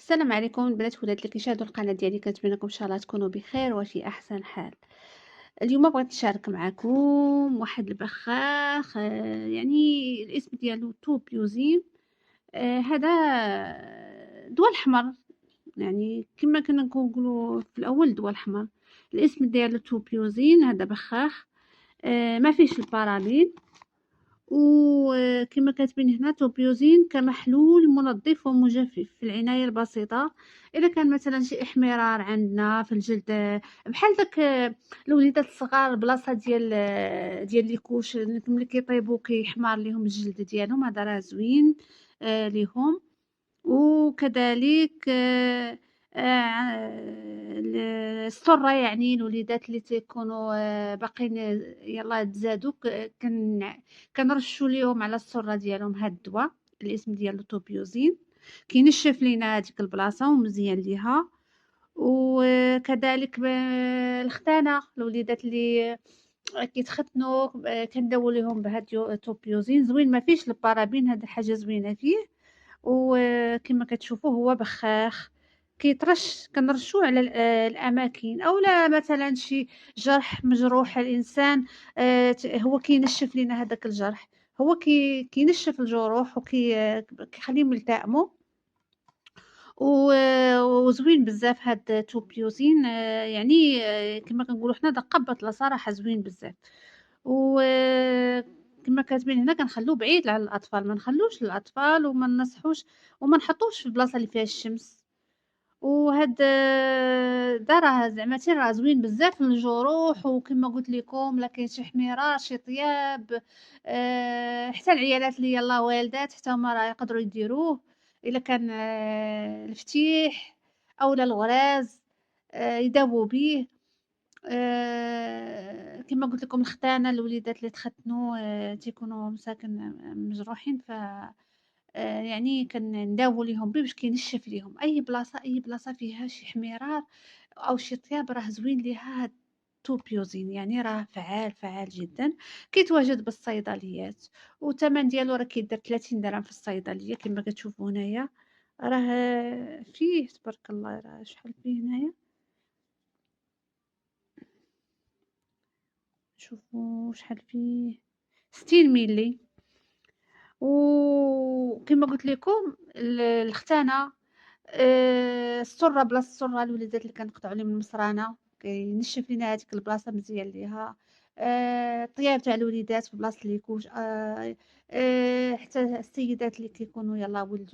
السلام عليكم البنات والولاد اللي كيشاهدوا القناة ديالي، كنتمنى لكم ان شاء الله تكونوا بخير وفي احسن حال. اليوم بغيت نشارك معكم واحد البخاخ، يعني الاسم ديالو توبيوزين. هذا دواء الاحمر، يعني كما كنا نقولوا في الاول دواء الاحمر. الاسم ديالو توبيوزين، هذا بخاخ ما فيش البارالين. وكما كاتبين هنا توبيوزين كمحلول منظف ومجفف في العناية البسيطة. إذا كان مثلا شي احمرار عندنا في الجلد، بحال داك الوليدات الصغار بلاصة ديال لي كوش ملي كيطيبوا كيحمر ليهم الجلد ديالهم، هذا راه زوين ليهم. وكذلك ال السُّرّة، يعني الوليدات اللي تيكونوا باقيين يلاه تزادوا، كنرشّوا ليهم على السُّرّة ديالهم هاد الدوا. الاسم ديالو توبيوزين، كينشّف لينا هاديك البلاصة ومزيان ليها. وكذلك الختانة، الوليدات اللي كيتختنوا كنداويو ليهم بهاد توبيوزين، زوين ما فيهش البارابين، هاد حاجة زوينة فيه. وكما كتشوفوا هو بخاخ كيترش، كنرشوه على الاماكن، اولا مثلا شي جرح مجروح الانسان، هو كينشف لينا هذاك الجرح. هو كينشف الجروح كيخليهم يلتئموا. وزوين بزاف هاد توبيوزين، يعني كما كنقولوا حنا دقة بطلة، صراحة زوين بزاف. كما كاتبين هنا كنخلّوه بعيد على الأطفال، ما نخلّوش للأطفال وما ننصحوش وما نحطوش في البلاصة اللي فيها الشمس. وهاد دا راه زعما راه زوين بزاف للجروح، وكما قُلت لكم لا كاين شي حميرة، شي طياب، حتى العيالات اللي يلاه والدات حتى هُما راه يقدروا يديروه. إلا كان الفتيح أولا الغراز يداووا به. كما قُلت لكم الختانة، الوليدات اللي تختنوا تيكونوا مساكن مجروحين، يعني كنداووا ليهم به باش كينشّف ليهم أي بلاصة فيها شي حميرار أو شي طياب، راه زوين ليها هاد التوبيوزين، يعني راه فعّال، فعّال جدًا. كيتواجد بالصيدليات، والثمن ديالو راه كيدير 30 درهم في الصيدلية كما كتشوفوا هنايا. راه فيه تبارك الله، راه شحال فيه هنايا، شوفوا شحال فيه، 60 مللي. وكما قُلت لكم الختانة، السُّرّة بلاصة السُّرّة، الوليدات اللي كنقطعوا لهم المصرانة كينشّف لينا هاديك البلاصة مزيان ليها. الطياب تاع الوليدات في بلاصة الكوش، حتى السيدات اللي كيكونوا يلاه ولدوا